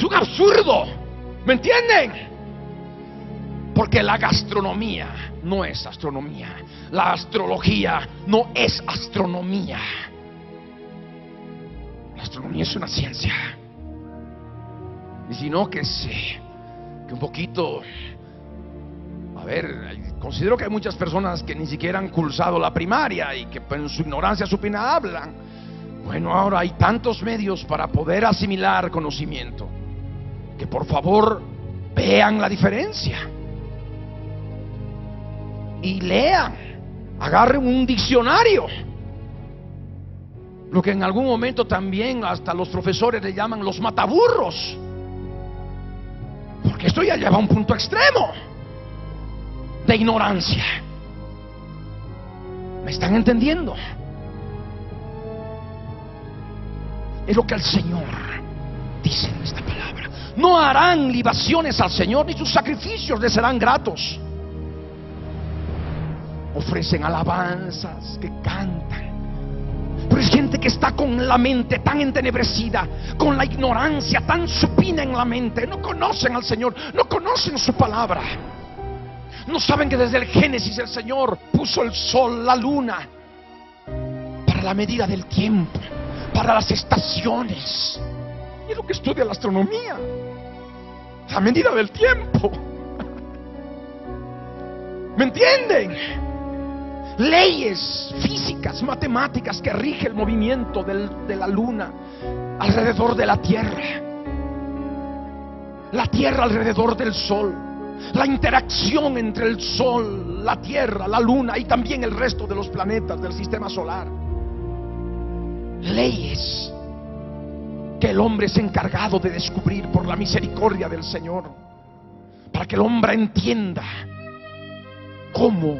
un absurdo. ¿Me entienden? Porque la gastronomía no es astronomía. La astrología no es astronomía. La astronomía es una ciencia. Y si no, que un poquito... A ver, considero que hay muchas personas que ni siquiera han cursado la primaria y que en su ignorancia supina hablan. Bueno, ahora hay tantos medios para poder asimilar conocimiento, que por favor vean la diferencia y lean, agarren un diccionario, lo que en algún momento también hasta los profesores le llaman los mataburros, porque esto ya lleva a un punto extremo de ignorancia. ¿Me están entendiendo? Es lo que el Señor dice en esta palabra. No harán libaciones al Señor, ni sus sacrificios les serán gratos. Ofrecen alabanzas, que cantan, pero es gente que está con la mente tan entenebrecida, con la ignorancia tan supina en la mente. No conocen al Señor, no conocen su palabra. No saben que desde el Génesis el Señor puso el sol, la luna, para la medida del tiempo, para las estaciones. Y es lo que estudia la astronomía, la medida del tiempo. ¿Me entienden? Leyes físicas, matemáticas que rigen el movimiento de la luna alrededor de la Tierra alrededor del sol, la interacción entre el sol, la Tierra, la luna y también el resto de los planetas del sistema solar. Leyes que el hombre es encargado de descubrir por la misericordia del Señor, para que el hombre entienda cómo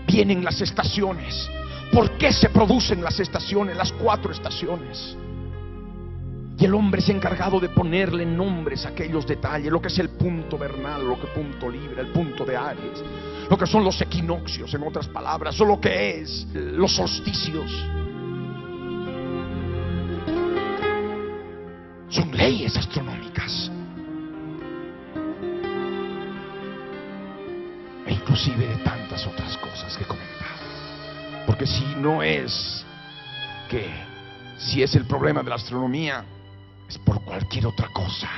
vienen las estaciones, por qué se producen las estaciones, las 4 estaciones. Y el hombre es encargado de ponerle nombres a aquellos detalles, lo que es el punto vernal, lo que es el punto libre, el punto de Aries, lo que son los equinoccios, en otras palabras, o lo que es los solsticios. Son leyes astronómicas. E inclusive de tantas otras cosas que he comentado. Porque si es el problema de la astronomía, es por cualquier otra cosa.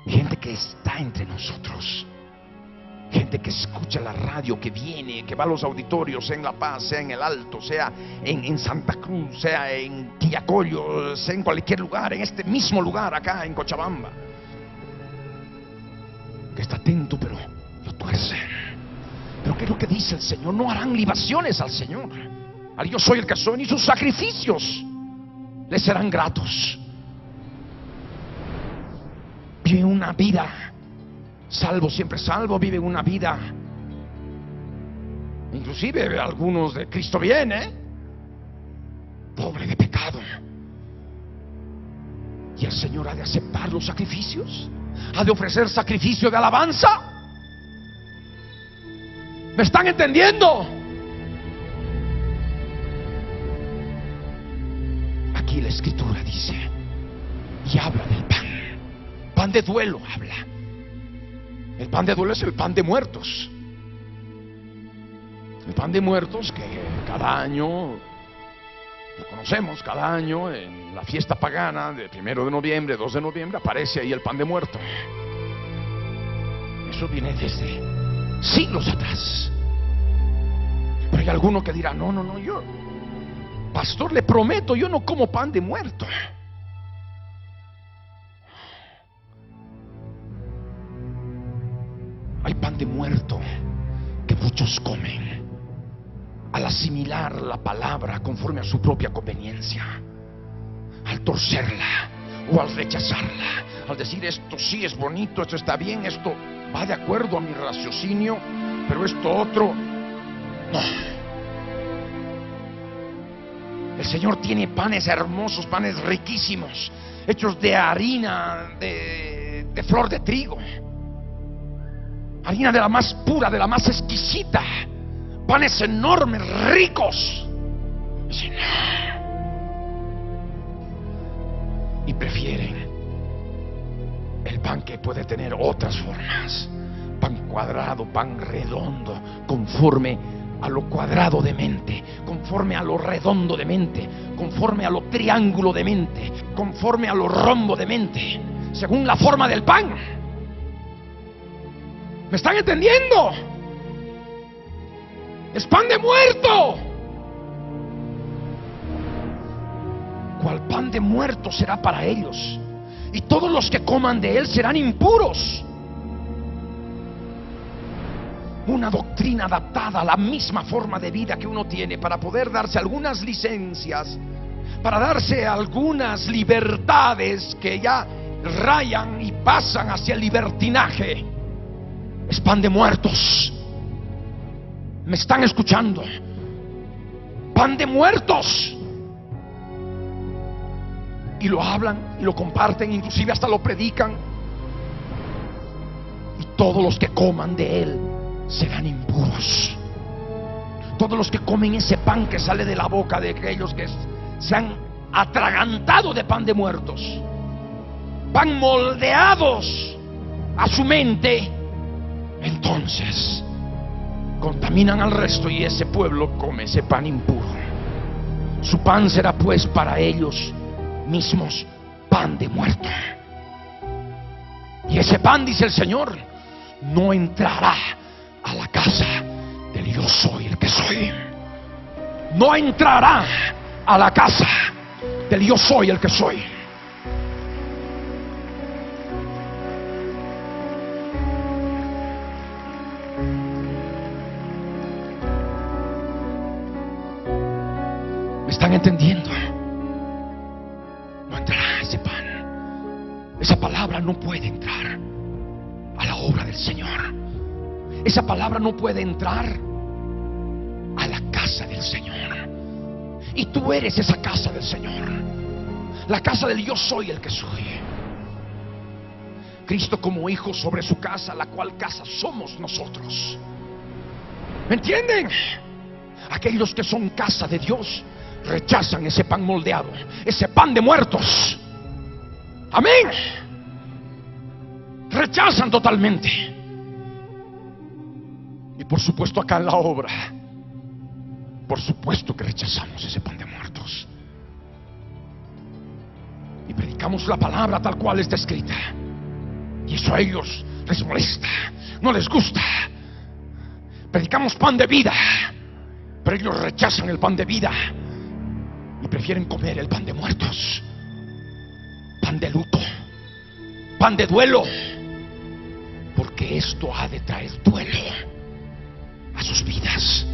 Gente que está entre nosotros, gente que escucha la radio, que viene, que va a los auditorios, sea en La Paz, sea en el Alto, sea en Santa Cruz, sea en Quillacollo, sea en cualquier lugar, en este mismo lugar acá en Cochabamba, que está atento pero lo tuerce. Pero ¿qué es lo que dice el Señor? No harán libaciones al Señor, al yo soy el que soy, ni sus sacrificios les serán gratos. Viven una vida salvo, siempre salvo, viven una vida, inclusive algunos de Cristo viene, pobre de pecado. Y el Señor ha de aceptar los sacrificios, ha de ofrecer sacrificio de alabanza. ¿Me están entendiendo? Aquí la Escritura dice y habla del pan de duelo, habla. El pan de duelo es el pan de muertos. El pan de muertos que cada año lo conocemos, cada año en la fiesta pagana de 1 de noviembre, 2 de noviembre, aparece ahí el pan de muerto. Eso viene desde siglos atrás. Pero hay alguno que dirá, no, yo, pastor, le prometo, yo no como pan de muerto. Hay pan de muerto que muchos comen al asimilar la palabra conforme a su propia conveniencia, al torcerla o al rechazarla, al decir esto sí es bonito, esto está bien, esto va de acuerdo a mi raciocinio, pero esto otro no. El Señor tiene panes hermosos, panes riquísimos, hechos de harina de flor de trigo, harina de la más pura, de la más exquisita, panes enormes, ricos. Y prefieren pan que puede tener otras formas, pan cuadrado, pan redondo, conforme a lo cuadrado de mente, conforme a lo redondo de mente, conforme a lo triángulo de mente, conforme a lo rombo de mente, según la forma del pan. ¿Me están entendiendo? Es pan de muerto. ¿Cuál pan de muerto será para ellos? Y todos los que coman de él serán impuros. Una doctrina adaptada a la misma forma de vida que uno tiene, para poder darse algunas licencias, para darse algunas libertades que ya rayan y pasan hacia el libertinaje. Es pan de muertos. ¿Me están escuchando? Pan de muertos. Y lo hablan y lo comparten, inclusive hasta lo predican. Y todos los que coman de él serán impuros. Todos los que comen ese pan que sale de la boca de aquellos que se han atragantado de pan de muertos, van moldeados a su mente, entonces contaminan al resto, y ese pueblo come ese pan impuro. Su pan será pues para ellos mismos pan de muerto. Y ese pan, dice el Señor, no entrará a la casa del yo soy el que soy. No entrará a la casa del yo soy el que soy. ¿Me están entendiendo? No entrará ese pan. Esa palabra no puede entrar a la obra del Señor. Esa palabra no puede entrar a la casa del Señor. Y tú eres esa casa del Señor, la casa del yo soy el que soy. Cristo como hijo sobre su casa, la cual casa somos nosotros. ¿Me entienden? Aquellos que son casa de Dios rechazan ese pan moldeado, ese pan de muertos. Amén. Rechazan totalmente. Y por supuesto acá en la obra, por supuesto que rechazamos ese pan de muertos. Y predicamos la palabra tal cual está escrita. Y eso a ellos les molesta, no les gusta. Predicamos pan de vida, pero ellos rechazan el pan de vida y prefieren comer el pan de muertos. Pan de luto, pan de duelo, porque esto ha de traer duelo a sus vidas.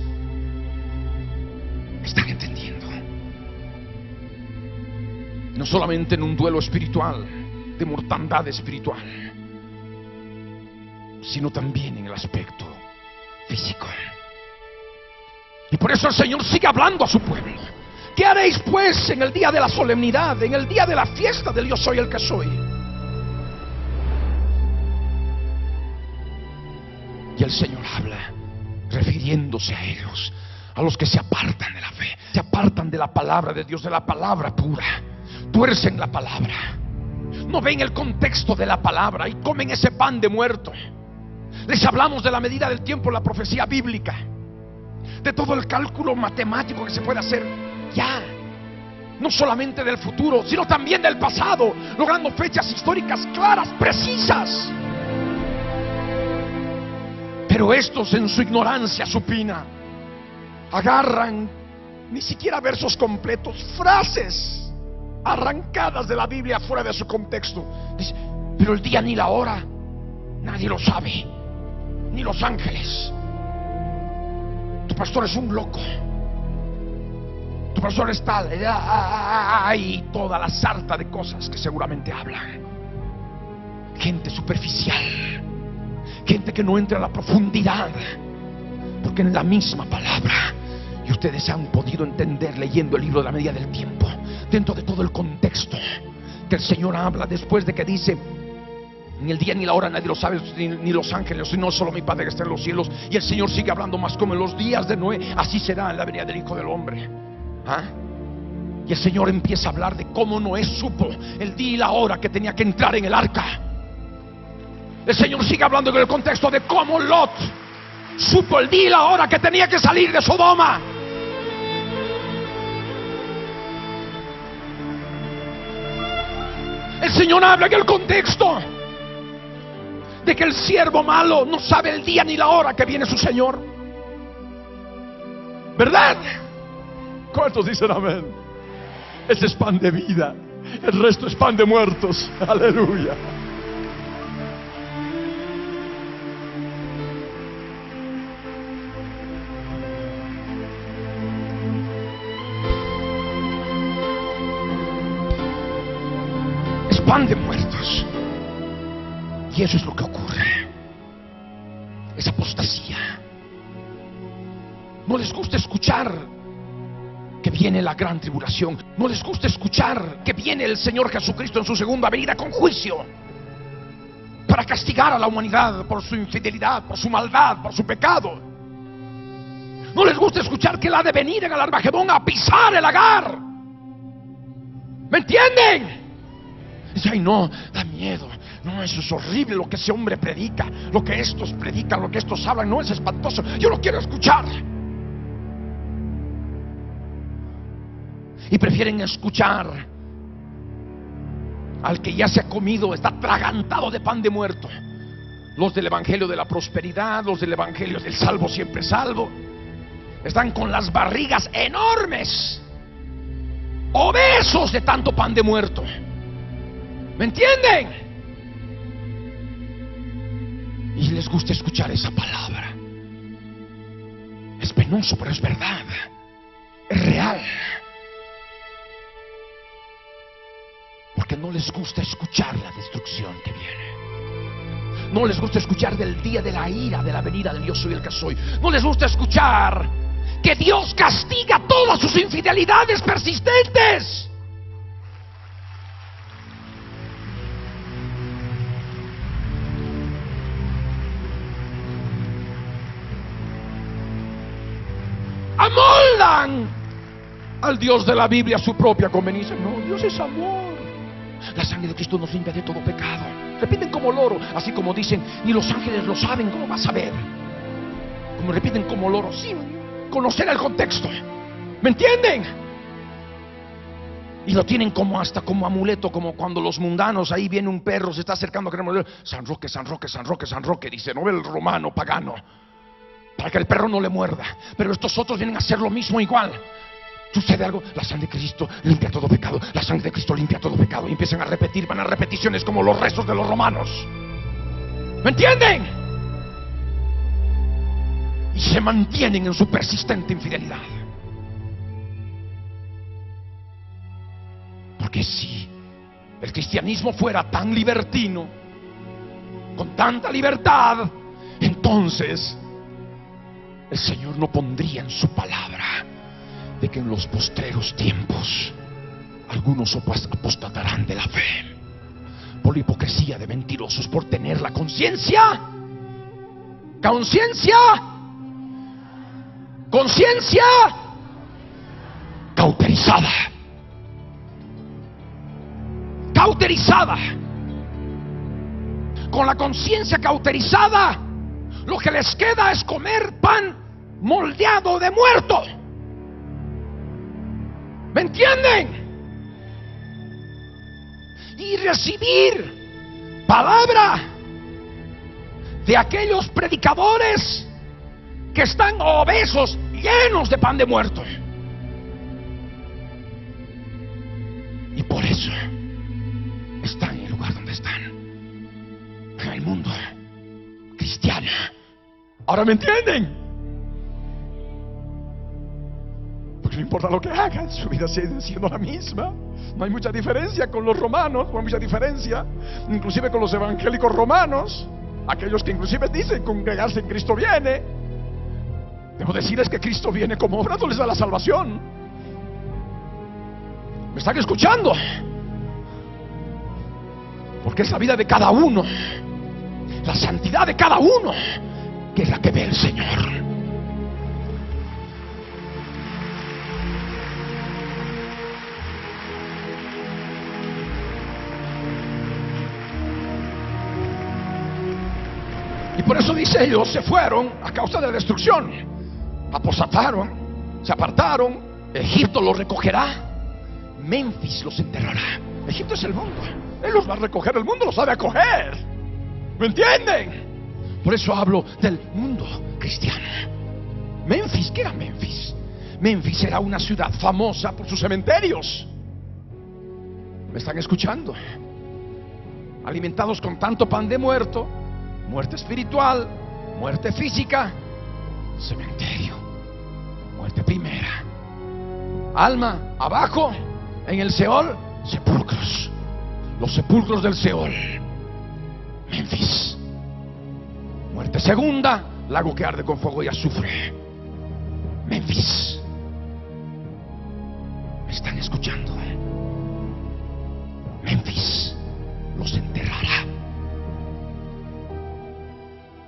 ¿Me están entendiendo? No solamente en un duelo espiritual, de mortandad espiritual, sino también en el aspecto físico. Y por eso el Señor sigue hablando a su pueblo. ¿Qué haréis pues en el día de la solemnidad, en el día de la fiesta del yo soy el que soy? Y el Señor habla refiriéndose a ellos, a los que se apartan de la fe, se apartan de la palabra de Dios, de la palabra pura, tuercen la palabra, no ven el contexto de la palabra y comen ese pan de muerto. Les hablamos de la medida del tiempo, la profecía bíblica, de todo el cálculo matemático que se puede hacer ya, no solamente del futuro, sino también del pasado, logrando fechas históricas claras, precisas. Pero estos, en su ignorancia supina, agarran ni siquiera versos completos, frases arrancadas de la Biblia fuera de su contexto. Dice, pero el día ni la hora nadie lo sabe, ni los ángeles. Tu pastor es un loco, tu pastor es tal, y toda la sarta de cosas que seguramente hablan. Gente superficial, gente que no entra a la profundidad, porque en la misma palabra, y ustedes han podido entender leyendo el libro de la medida del tiempo, dentro de todo el contexto que el Señor habla, después de que dice, ni el día ni la hora nadie lo sabe, ni los ángeles, sino solo mi Padre que está en los cielos. Y el Señor sigue hablando más, como en los días de Noé, así será en la venida del Hijo del Hombre. Y el Señor empieza a hablar de cómo Noé supo el día y la hora que tenía que entrar en el arca. El Señor sigue hablando en el contexto de cómo Lot supo el día y la hora que tenía que salir de Sodoma. El Señor habla en el contexto de que el siervo malo no sabe el día ni la hora que viene su Señor. ¿Verdad? ¿Cuántos dicen amén? Ese es pan de vida, el resto es pan de muertos. Aleluya. Es pan de muertos. Y eso es lo que ocurre. Es apostasía. No les gusta escuchar que viene la gran tribulación. No les gusta escuchar que viene el Señor Jesucristo en su segunda venida con juicio para castigar a la humanidad por su infidelidad, por su maldad, por su pecado. No les gusta escuchar que Él ha de venir en el Armagedón a pisar el lagar. ¿Me entienden? Dice, ay no, da miedo. No, eso es horrible lo que ese hombre predica, lo que estos predican, lo que estos hablan. No, es espantoso. Yo no quiero escuchar. Y prefieren escuchar al que ya se ha comido, está atragantado de pan de muerto. Los del evangelio de la prosperidad, los del evangelio del salvo siempre salvo, están con las barrigas enormes, obesos de tanto pan de muerto. ¿Me entienden? Y les gusta escuchar esa palabra. Es penoso, pero es verdad. Es real. Porque no les gusta escuchar la destrucción que viene. No les gusta escuchar del día de la ira, de la venida del yo soy el que soy. No les gusta escuchar que Dios castiga todas sus infidelidades persistentes. Amoldan al Dios de la Biblia a su propia conveniencia. No, Dios es amor. La sangre de Cristo nos limpia de todo pecado. Repiten como loro, así como dicen, ni los ángeles lo saben, ¿cómo vas a saber? Como repiten como loro, sin conocer el contexto. ¿Me entienden? Y lo tienen como hasta como amuleto, como cuando los mundanos, ahí viene un perro, se está acercando a querer morder. San Roque, San Roque, San Roque, San Roque, dice, no el romano pagano, para que el perro no le muerda. Pero estos otros vienen a hacer lo mismo igual. Sucede algo, la sangre de Cristo limpia todo pecado, la sangre de Cristo limpia todo pecado. Y empiezan a repetir, van a repeticiones como los restos de los romanos. ¿Me entienden? Y se mantienen en su persistente infidelidad. Porque si el cristianismo fuera tan libertino, con tanta libertad, entonces el Señor no pondría en su palabra de que en los postreros tiempos algunos apostatarán de la fe por la hipocresía de mentirosos, por tener la conciencia cauterizada. Con la conciencia cauterizada, lo que les queda es comer pan moldeado de muerto. ¿Me entienden? Y recibir palabra de aquellos predicadores que están obesos, llenos de pan de muerto. Y por eso están en el lugar donde están, en el mundo cristiano. ¿Ahora me entienden? Porque no importa lo que hagan, su vida sigue siendo la misma. No hay mucha diferencia con los romanos, no hay mucha diferencia inclusive con los evangélicos romanos, aquellos que inclusive dicen congregarse en Cristo viene. Debo decirles que Cristo viene como obra, no les da la salvación. ¿Me están escuchando? Porque es la vida de cada uno, la santidad de cada uno, que es la que ve el Señor. Y por eso dice, ellos se fueron a causa de la destrucción, aposataron, se apartaron. Egipto los recogerá, Memphis los enterrará. Egipto es el mundo, Él los va a recoger, el mundo los sabe acoger. ¿Me entienden? Por eso hablo del mundo cristiano. Memphis, ¿qué era Memphis? Memphis era una ciudad famosa por sus cementerios. ¿Me están escuchando? Alimentados con tanto pan de muerto, muerte espiritual, muerte física, cementerio, muerte primera. Alma abajo, en el Seol, sepulcros. Los sepulcros del Seol. Memphis. Muerte segunda, lago que arde con fuego y azufre. Memphis. ¿Me están escuchando? Memphis los enterrará.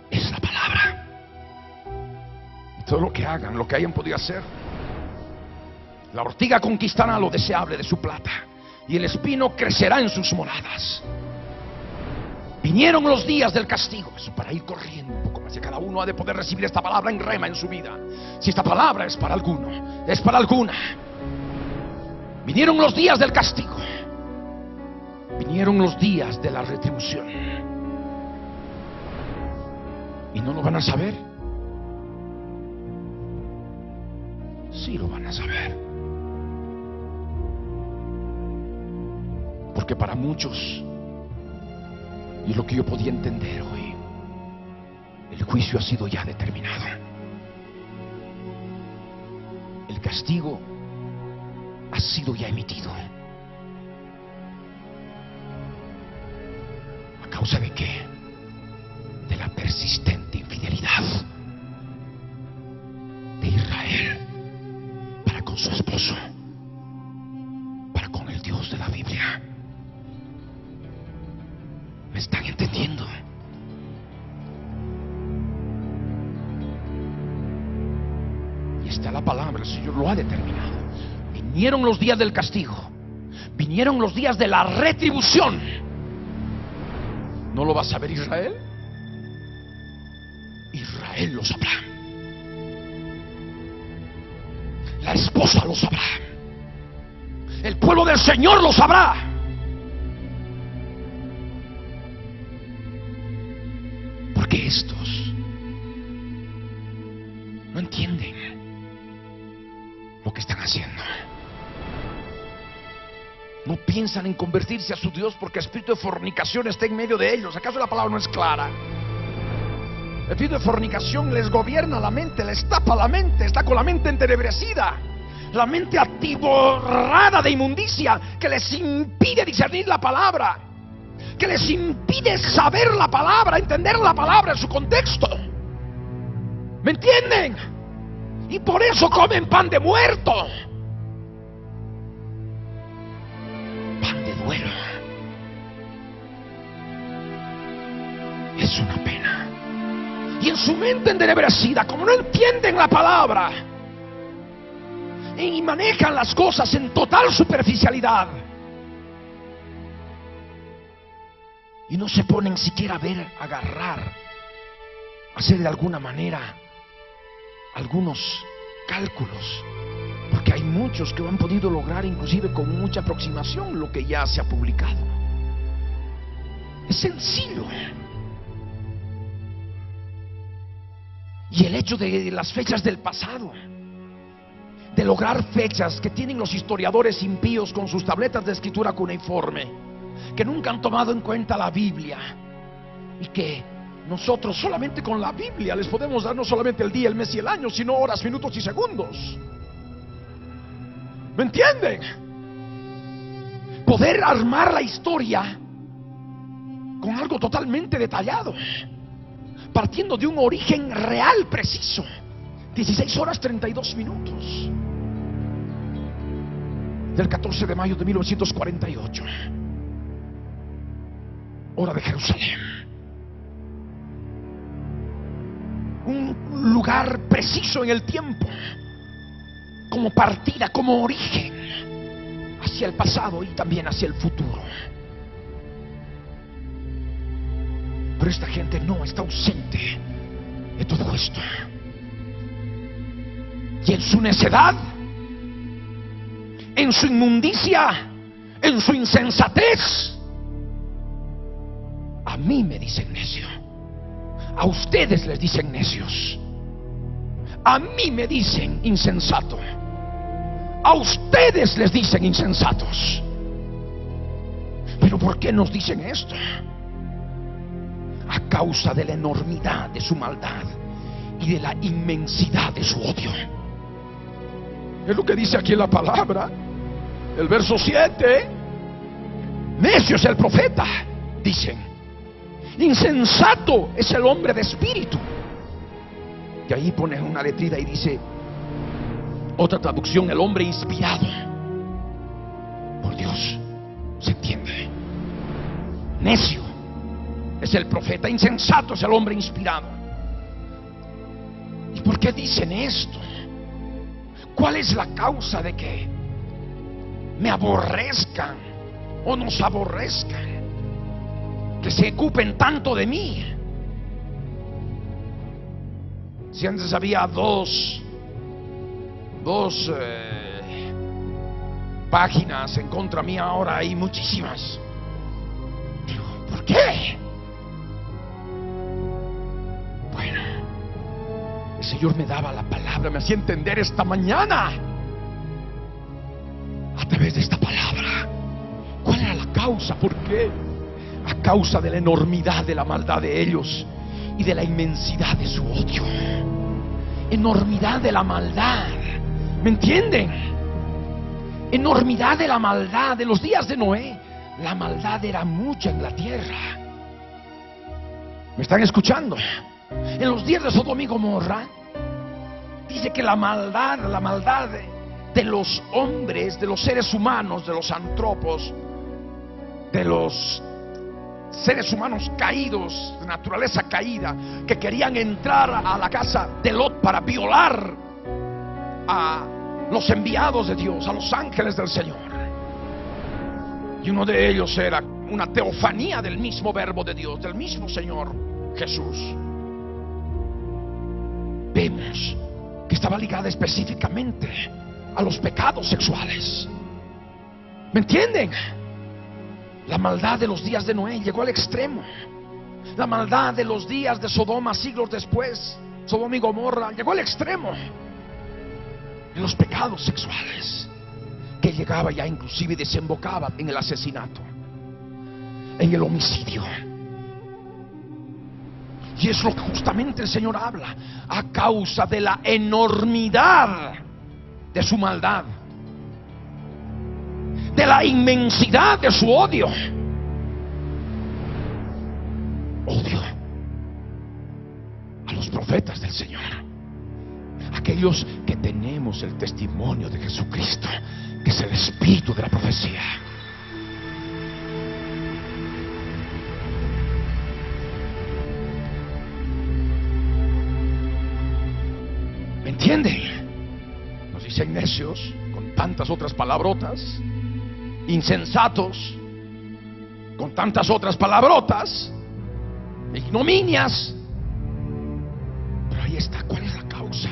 Es la palabra. Y todo lo que hagan, lo que hayan podido hacer. La ortiga conquistará lo deseable de su plata, y el espino crecerá en sus moradas. Vinieron los días del castigo. Eso para ir corriendo un poco más. Y cada uno ha de poder recibir esta palabra en rema en su vida. Si esta palabra es para alguno, es para alguna. Vinieron los días del castigo. Vinieron los días de la retribución. ¿Y no lo van a saber? Sí lo van a saber. Porque para muchos, y lo que yo podía entender hoy, el juicio ha sido ya determinado. El castigo ha sido ya emitido. ¿A causa de qué? De la persistente infidelidad de Israel para con su esposo, para con el Dios de la Biblia. ¿Me están entendiendo? Y está la palabra, el Señor lo ha determinado. Vinieron los días del castigo, vinieron los días de la retribución. ¿No lo va a saber Israel? Israel lo sabrá. La esposa lo sabrá. El pueblo del Señor lo sabrá. Porque estos no entienden lo que están haciendo. No piensan en convertirse a su Dios porque el espíritu de fornicación está en medio de ellos. ¿Acaso la palabra no es clara? El espíritu de fornicación les gobierna la mente, les tapa la mente, está con la mente entenebrecida, la mente atiborrada de inmundicia que les impide discernir la palabra, que les impide saber la palabra, entender la palabra en su contexto. ¿Me entienden? Y por eso comen pan de muerto, pan de duelo. Es una pena. Y en su mente entenebrecida, como no entienden la palabra y manejan las cosas en total superficialidad, y no se ponen siquiera a ver, agarrar, hacer de alguna manera algunos cálculos, porque hay muchos que han podido lograr inclusive con mucha aproximación lo que ya se ha publicado. Es sencillo. Y el hecho de las fechas del pasado, de lograr fechas que tienen los historiadores impíos con sus tabletas de escritura cuneiforme, que nunca han tomado en cuenta la Biblia, y que nosotros solamente con la Biblia les podemos dar no solamente el día, el mes y el año, sino horas, minutos y segundos. ¿Me entienden? Poder armar la historia con algo totalmente detallado, partiendo de un origen real, preciso. 16 horas 32 minutos del 14 de mayo de 1948, hora de Jerusalén. Un lugar preciso en el tiempo, como partida, como origen hacia el pasado y también hacia el futuro. Pero esta gente no, está ausente de todo esto. Y en su necedad, en su inmundicia, en su insensatez, a mí me dicen necio. A ustedes les dicen necios. A mí me dicen insensato. A ustedes les dicen insensatos. Pero ¿por qué nos dicen esto? A causa de la enormidad de su maldad y de la inmensidad de su odio. Es lo que dice aquí en la palabra, el verso 7. Necio es el profeta, dicen. Insensato es el hombre de espíritu. Y ahí pone una letrita y dice, otra traducción, el hombre inspirado por Dios. ¿Se entiende? Necio es el profeta, insensato es el hombre inspirado. ¿Y por qué dicen esto? ¿Cuál es la causa de que me aborrezcan o nos aborrezcan? Que se ocupen tanto de mí. Si antes había dos páginas en contra mía, ahora hay muchísimas. Digo, ¿por qué? Bueno, el Señor me daba la palabra, me hacía entender esta mañana a través de esta palabra cuál era la causa. ¿Por qué? A causa de la enormidad de la maldad de ellos y de la inmensidad de su odio. Enormidad de la maldad, ¿me entienden? Enormidad de la maldad. De los días de Noé, la maldad era mucha en la tierra. ¿Me están escuchando? En los días de Sodoma y Gomorra, dice que la maldad de los hombres, de los seres humanos, de los antropos, de los seres humanos caídos, de naturaleza caída, que querían entrar a la casa de Lot para violar a los enviados de Dios, a los ángeles del Señor. Y uno de ellos era una teofanía del mismo verbo de Dios, del mismo Señor Jesús. Vemos que estaba ligada específicamente a los pecados sexuales. ¿Me entienden? La maldad de los días de Noé llegó al extremo. La maldad de los días de Sodoma, siglos después, Sodoma y Gomorra, llegó al extremo en los pecados sexuales, que llegaba ya inclusive y desembocaba en el asesinato, en el homicidio. Y es lo que justamente el Señor habla, a causa de la enormidad de su maldad, de la inmensidad de su odio. Odio a los profetas del Señor, aquellos que tenemos el testimonio de Jesucristo, que es el espíritu de la profecía. ¿Me entienden? Nos dicen necios con tantas otras palabrotas, insensatos con tantas otras palabrotas, ignominias. Pero ahí está, ¿cuál es la causa?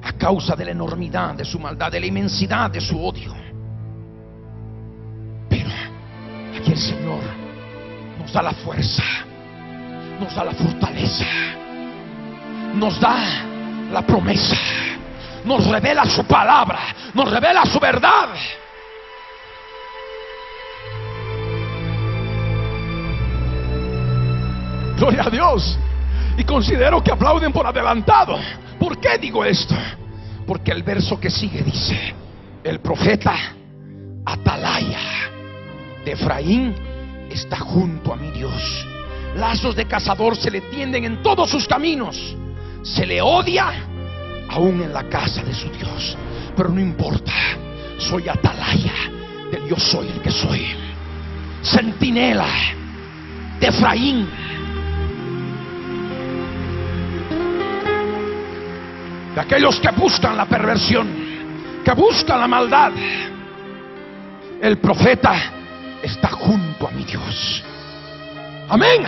A causa de la enormidad de su maldad, de la inmensidad de su odio. Pero aquí el Señor nos da la fuerza, nos da la fortaleza, nos da la promesa, nos revela su palabra, nos revela su verdad. Gloria a Dios. Y considero que aplauden por adelantado. ¿Por qué digo esto? Porque el verso que sigue dice: el profeta atalaya de Efraín está junto a mi Dios. Lazos de cazador se le tienden en todos sus caminos. Se le odia aún en la casa de su Dios. Pero no importa, soy atalaya del yo soy el que soy, centinela de Efraín. De aquellos que buscan la perversión, que buscan la maldad. El profeta está junto a mi Dios. Amén.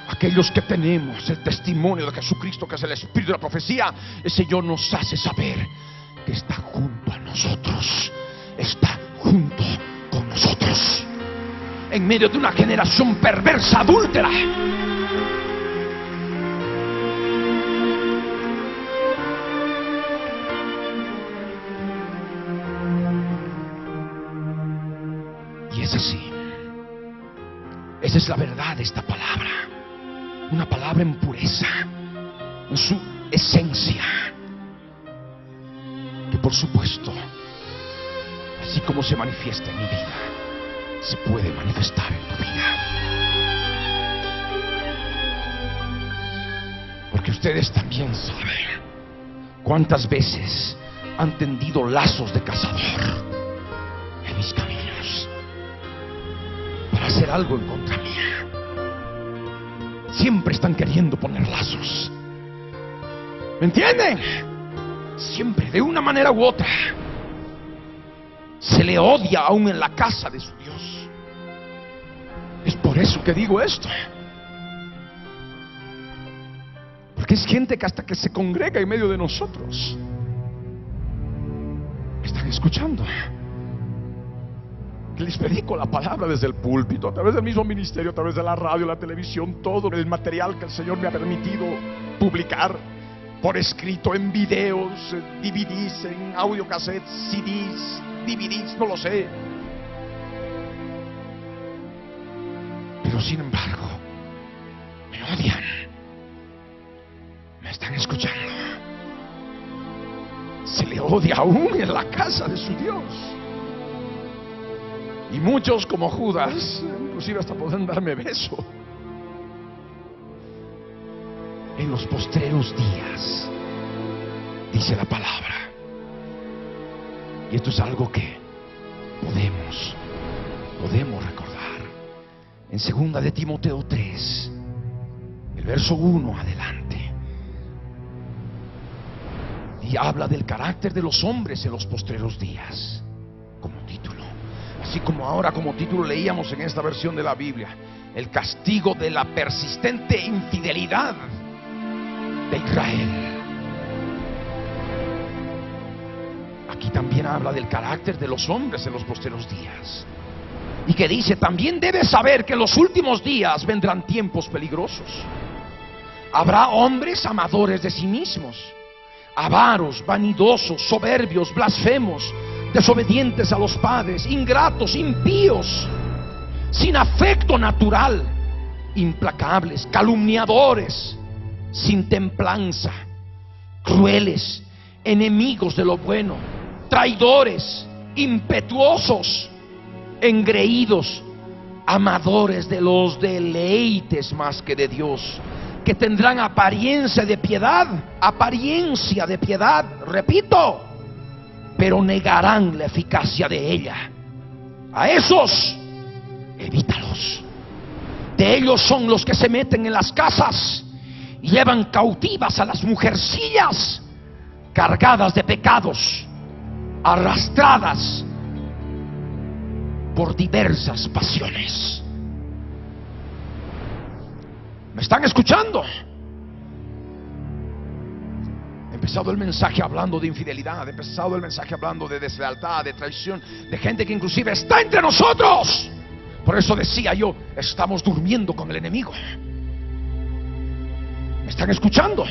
aquellos que tenemos el testimonio de Jesucristo, que es el espíritu de la profecía, el Señor nos hace saber que está junto a nosotros, está junto con nosotros, en medio de una generación perversa, adúltera. Y es así. Esa es la verdad de esta palabra. Una palabra en pureza, en su esencia, que por supuesto, así como se manifiesta en mi vida, se puede manifestar en tu vida. Porque ustedes también saben cuántas veces han tendido lazos de cazador en mis caminos para hacer algo en contra mía. Siempre están queriendo poner lazos. ¿Me entienden? Siempre, de una manera u otra, se le odia aún en la casa de su Dios. Es por eso que digo esto. Porque es gente que hasta que se congrega en medio de nosotros, están escuchando que les predico la palabra desde el púlpito, a través del mismo ministerio, a través de la radio, la televisión, todo el material que el Señor me ha permitido publicar por escrito, en videos, en DVDs, en audiocassettes, CDs, DVDs, no lo sé. Pero sin embargo, me odian, me están escuchando. Se le odia aún en la casa de su Dios. Y muchos, como Judas, inclusive hasta pueden darme beso. En los postreros días, dice la palabra. Y esto es algo que podemos recordar. En 2 de Timoteo 3, el verso 1 adelante, y habla del carácter de los hombres en los postreros días, como título. Así como ahora como título leíamos en esta versión de la Biblia, el castigo de la persistente infidelidad de Israel. Aquí también habla del carácter de los hombres en los postreros días. Y que dice, también debes saber que en los últimos días vendrán tiempos peligrosos. Habrá hombres amadores de sí mismos, avaros, vanidosos, soberbios, blasfemos, desobedientes a los padres, ingratos, impíos, sin afecto natural, implacables, calumniadores, sin templanza, crueles, enemigos de lo bueno, traidores, impetuosos, engreídos, amadores de los deleites más que de Dios, que tendrán apariencia de piedad, repito, pero negarán la eficacia de ella. A esos, evítalos. De ellos son los que se meten en las casas y llevan cautivas a las mujercillas, cargadas de pecados, arrastradas por diversas pasiones. ¿Me están escuchando? He empezado el mensaje hablando de infidelidad, he empezado el mensaje hablando de deslealtad, de traición, de gente que inclusive está entre nosotros. Por eso decía yo, estamos durmiendo con el enemigo. ¿Me están escuchando?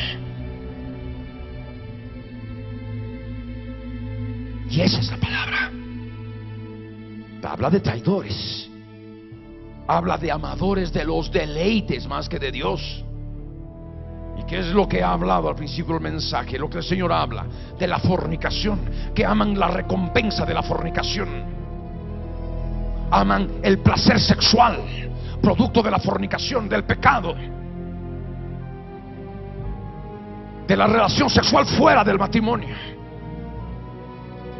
Y esa es la palabra. Habla de traidores, habla de amadores de los deleites más que de Dios. ¿Y qué es lo que ha hablado al principio del mensaje? Lo que el Señor habla de la fornicación, que aman la recompensa de la fornicación, aman el placer sexual, producto de la fornicación, del pecado, de la relación sexual fuera del matrimonio,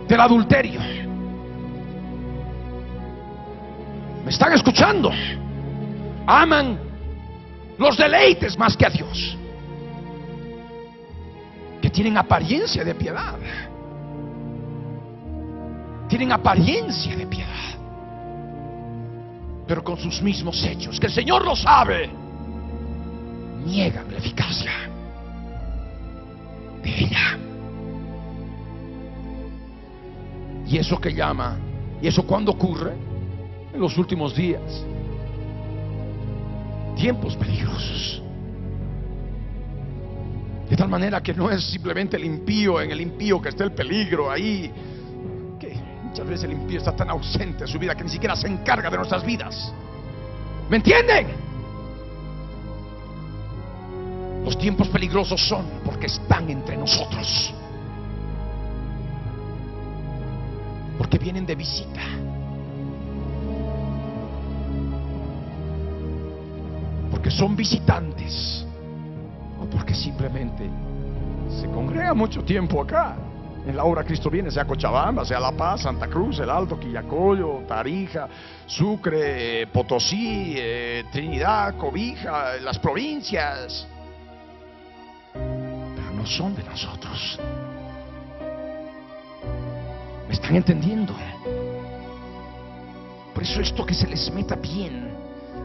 del adulterio. ¿Me están escuchando? Aman los deleites más que a Dios, que tienen apariencia de piedad, tienen apariencia de piedad, pero con sus mismos hechos, que el Señor lo sabe, niegan la eficacia de ella. Y eso que llama, y eso cuando ocurre, en los últimos días, tiempos peligrosos. De tal manera que no es simplemente el impío, en el impío que está el peligro ahí, que muchas veces el impío está tan ausente de su vida que ni siquiera se encarga de nuestras vidas. ¿Me entienden? Los tiempos peligrosos son porque están entre nosotros, porque vienen de visita, porque son visitantes, o porque simplemente se congrega mucho tiempo acá. En la obra Cristo Viene, sea Cochabamba, sea La Paz, Santa Cruz, El Alto, Quillacollo, Tarija, Sucre, Potosí, Trinidad, Cobija, las provincias, pero no son de nosotros. ¿Me están entendiendo? Por eso esto que se les meta bien,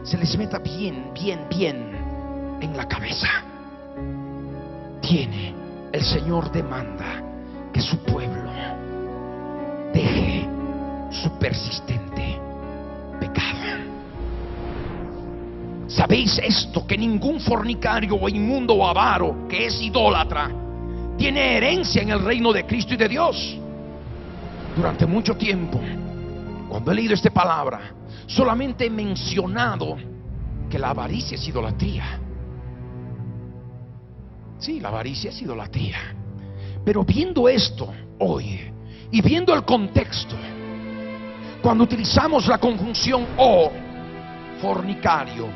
se les meta bien en la cabeza. El Señor demanda que su pueblo deje su persistente pecado. ¿Sabéis esto? Que ningún fornicario o inmundo o avaro que es idólatra tiene herencia en el reino de Cristo y de Dios. Durante mucho tiempo, cuando he leído esta palabra, solamente he mencionado que la avaricia es idolatría. Sí, la avaricia es idolatría. Pero viendo esto hoy y viendo el contexto, cuando utilizamos la conjunción o fornicario,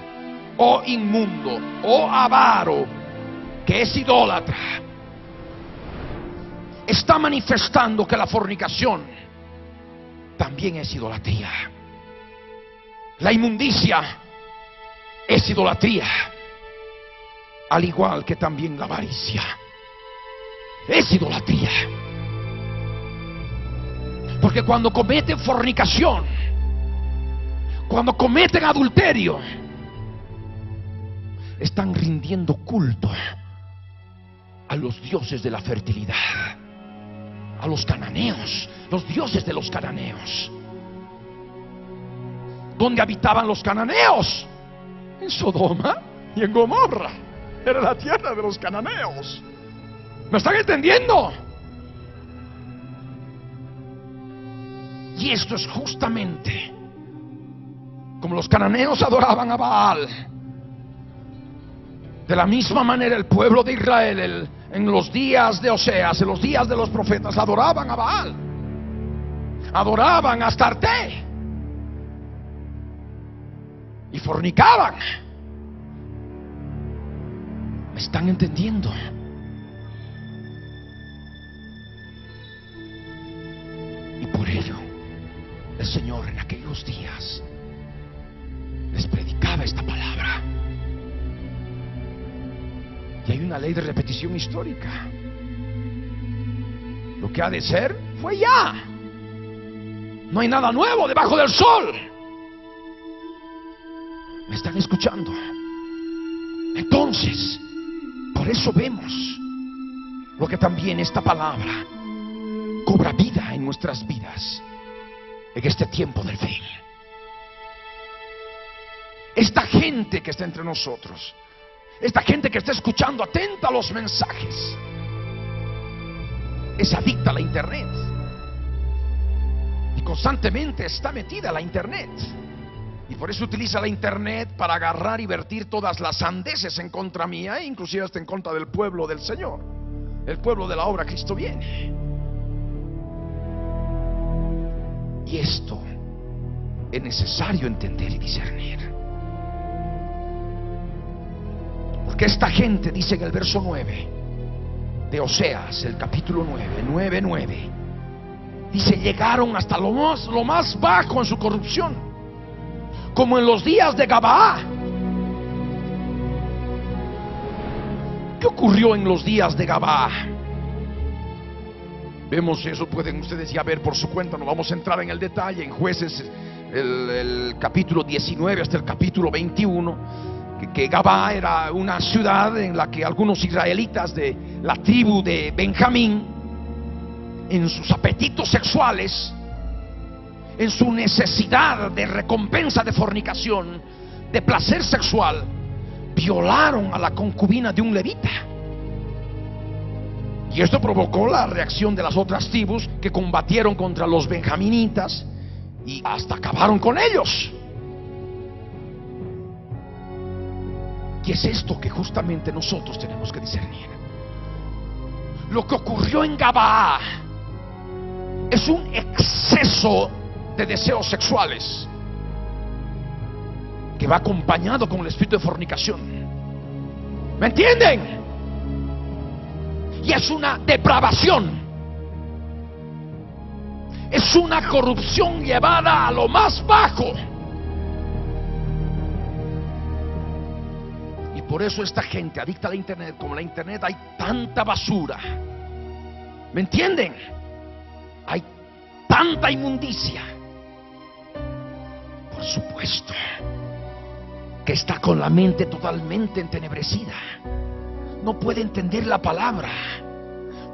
o inmundo, o avaro, que es idólatra, está manifestando que la fornicación también es idolatría. La inmundicia es idolatría, al igual que también la avaricia es idolatría. Porque cuando cometen fornicación, cuando cometen adulterio, están rindiendo culto a los dioses de la fertilidad, a los cananeos, los dioses de los cananeos. ¿Dónde habitaban los cananeos? En Sodoma y en Gomorra. Era la tierra de los cananeos. ¿Me están entendiendo? Y esto es justamente como los cananeos adoraban a Baal. De la misma manera el pueblo de Israel en los días de Oseas, en los días de los profetas, adoraban a Baal, adoraban a Astarte y fornicaban. ¿Me están entendiendo? Y por ello el Señor en aquellos días les predicaba esta palabra. Y hay una ley de repetición histórica. Lo que ha de ser fue ya. No hay nada nuevo debajo del sol. ¿Me están escuchando? Entonces, por eso vemos lo que también esta palabra cobra vida en nuestras vidas en este tiempo del fin. Esta gente que está entre nosotros, esta gente que está escuchando atenta a los mensajes, es adicta a la internet y constantemente está metida a la internet, y por eso utiliza la internet para agarrar y vertir todas las sandeces en contra mía, e inclusive hasta en contra del pueblo del Señor, el pueblo de la obra Cristo Viene. Y esto es necesario entender y discernir. Porque esta gente, dice en el verso 9 de Oseas, el capítulo 9, dice: llegaron hasta lo más bajo en su corrupción, como en los días de Gabaá. ¿Qué ocurrió en los días de Gabaá? Vemos eso, pueden ustedes ya ver por su cuenta, no vamos a entrar en el detalle. En Jueces, el capítulo 19 hasta el capítulo 21, que Gabá era una ciudad en la que algunos israelitas de la tribu de Benjamín, en sus apetitos sexuales, en su necesidad de recompensa de fornicación, de placer sexual, violaron a la concubina de un levita. Y esto provocó la reacción de las otras tribus, que combatieron contra los benjaminitas y hasta acabaron con ellos. Y es esto que justamente nosotros tenemos que discernir. Lo que ocurrió en Gabaa es un exceso de deseos sexuales que va acompañado con el espíritu de fornicación. ¿Me entienden? Y es una depravación, es una corrupción llevada a lo más bajo. Y por eso esta gente adicta a la internet, como la internet hay tanta basura. ¿Me entienden? Hay tanta inmundicia. Por supuesto que está con la mente totalmente entenebrecida, no puede entender la palabra.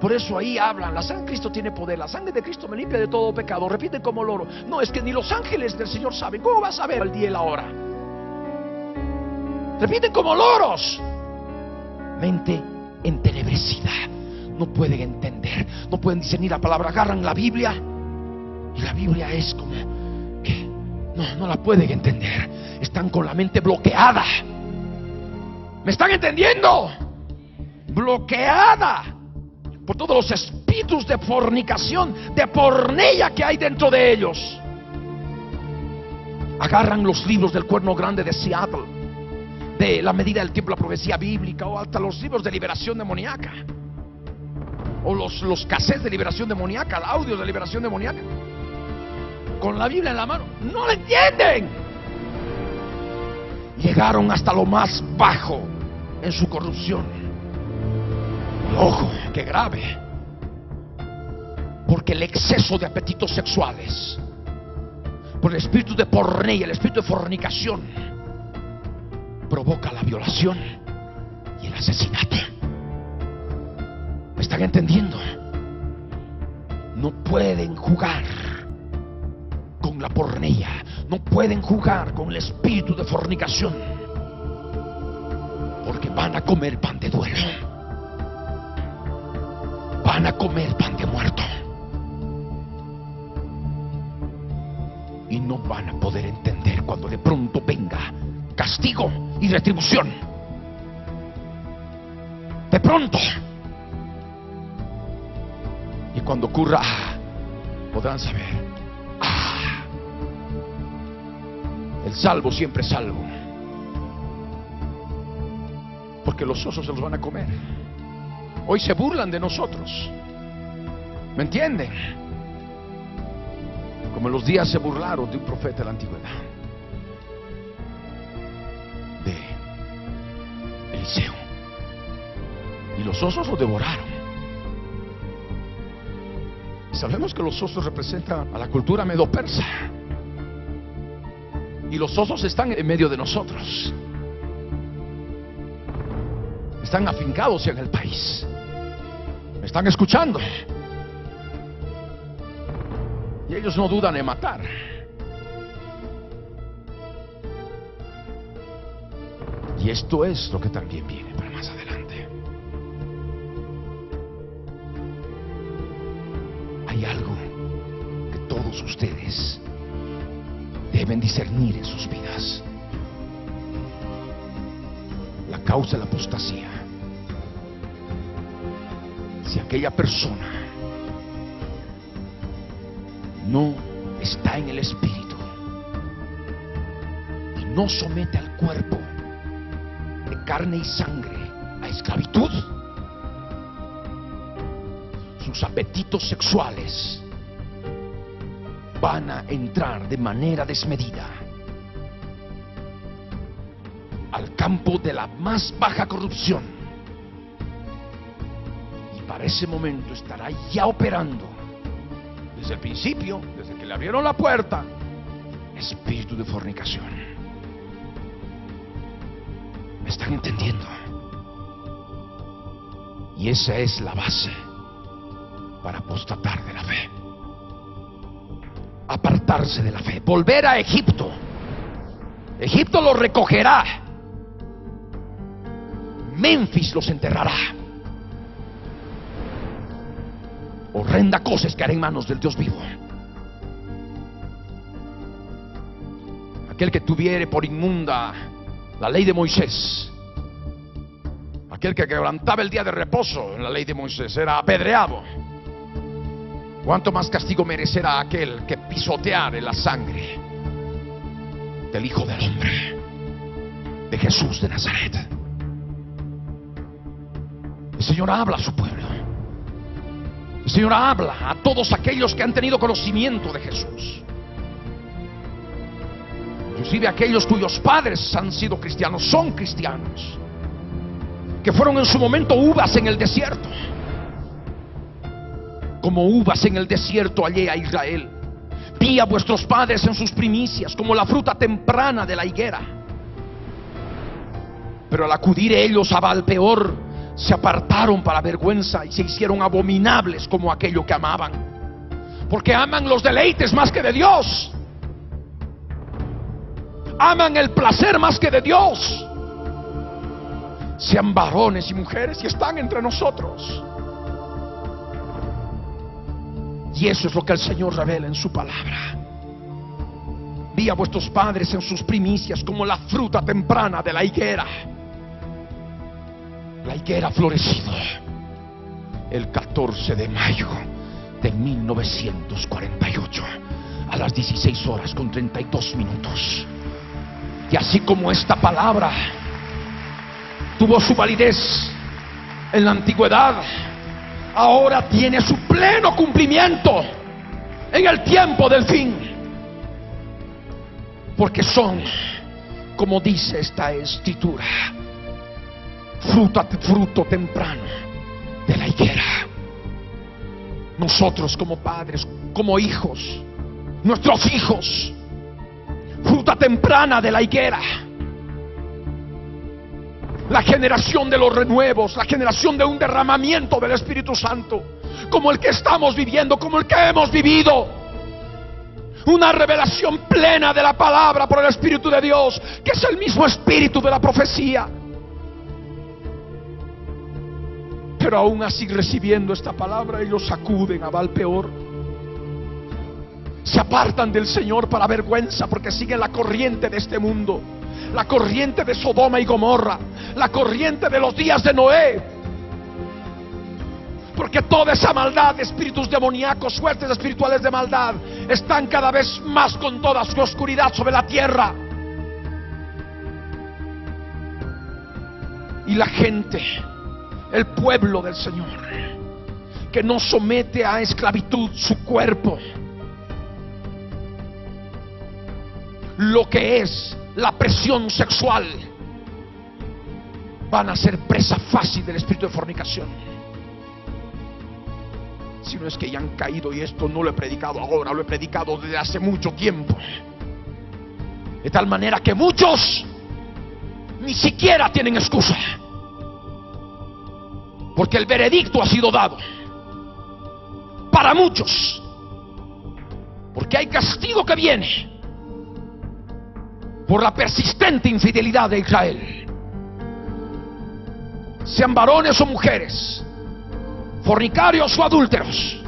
Por eso ahí hablan: la sangre de Cristo tiene poder, la sangre de Cristo me limpia de todo pecado. Repiten como loro. No, es que ni los ángeles del Señor saben. ¿Cómo vas a saber el día y la hora? Repiten como loros. Mente entenebrecida, no pueden entender, no pueden discernir la palabra. Agarran la Biblia y la Biblia es como que no la pueden entender. Están con la mente bloqueada. ¿Me están entendiendo? Bloqueada por todos los espíritus de fornicación, de pornella que hay dentro de ellos. Agarran los libros del Cuerno Grande de Seattle, de La Medida del Tiempo, la profecía bíblica, o hasta los libros de liberación demoníaca, o los cassettes de liberación demoníaca, audios de liberación demoníaca, con la Biblia en la mano. No lo entienden. Llegaron hasta lo más bajo en su corrupción. Ojo, qué grave. Porque el exceso de apetitos sexuales, por el espíritu de pornea, el espíritu de fornicación, provoca la violación y el asesinato. ¿Me están entendiendo? No pueden jugar con la pornea, no pueden jugar con el espíritu de fornicación, porque van a comer pan de duelo, van a comer pan de muerto, y no van a poder entender cuando de pronto venga castigo y retribución. De pronto. Y cuando ocurra, podrán saber: el salvo siempre es salvo, porque los osos se los van a comer. Hoy se burlan de nosotros, ¿me entienden? Como en los días se burlaron de un profeta de la antigüedad, de Eliseo, y los osos lo devoraron. Sabemos que los osos representan a la cultura medo-persa, y los osos están en medio de nosotros, están afincados en el país. ¿Me están escuchando? Y ellos no dudan en matar. Y esto es lo que también viene para más adelante. Hay algo que todos ustedes deben discernir en sus vidas: la causa de la apostasía. Si aquella persona no está en el espíritu y no somete al cuerpo de carne y sangre a esclavitud, sus apetitos sexuales van a entrar de manera desmedida al campo de la más baja corrupción, y para ese momento estará ya operando desde el principio, desde que le abrieron la puerta, espíritu de fornicación. ¿Están entendiendo? Y esa es la base para apostatar de la fe. Apartarse de la fe, volver a Egipto. Egipto los recogerá, Memphis los enterrará. Horrenda cosa es caer en manos del Dios vivo. Aquel que tuviere por inmunda la ley de Moisés, aquel que quebrantaba el día de reposo en la ley de Moisés, era apedreado. ¿Cuánto más castigo merecerá aquel que pisoteare la sangre del Hijo del Hombre, de Jesús de Nazaret? El Señor habla a su pueblo. El Señor habla a todos aquellos que han tenido conocimiento de Jesús, inclusive aquellos cuyos padres han sido cristianos, son cristianos, que fueron en su momento uvas en el desierto. Como uvas en el desierto hallé a Israel. Vi a vuestros padres en sus primicias, como la fruta temprana de la higuera. Pero al acudir ellos a Baal-peor, se apartaron para vergüenza y se hicieron abominables como aquello que amaban, porque aman los deleites más que de Dios, aman el placer más que de Dios. Sean varones y mujeres y están entre nosotros. Y eso es lo que el Señor revela en su palabra. Vi a vuestros padres en sus primicias, como la fruta temprana de la higuera. La higuera ha florecido el 14 de mayo de 1948 a las 16 horas con 32 minutos. Y así como esta palabra tuvo su validez en la antigüedad, ahora tiene su pleno cumplimiento en el tiempo del fin. Porque son, como dice esta escritura, fruto temprano de la higuera. Nosotros como padres, como hijos, nuestros hijos, fruta temprana de la higuera. La generación de los renuevos, la generación de un derramamiento del Espíritu Santo, como el que estamos viviendo, como el que hemos vivido. Una revelación plena de la palabra por el Espíritu de Dios, que es el mismo Espíritu de la profecía. Pero aún así, recibiendo esta palabra, ellos acuden a Baal-peor. Se apartan del Señor para vergüenza, porque siguen la corriente de este mundo, la corriente de Sodoma y Gomorra, la corriente de los días de Noé. Porque toda esa maldad, espíritus demoníacos, suertes espirituales de maldad, están cada vez más con toda su oscuridad sobre la tierra. Y la gente, el pueblo del Señor, que no somete a esclavitud su cuerpo, lo que es la presión sexual, van a ser presa fácil del espíritu de fornicación. Si no es que ya han caído, y esto no lo he predicado ahora, lo he predicado desde hace mucho tiempo, de tal manera que muchos ni siquiera tienen excusa, porque el veredicto ha sido dado para muchos, porque hay castigo que viene por la persistente infidelidad de Israel. Sean varones o mujeres, fornicarios o adúlteros,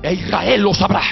e Israel lo sabrá.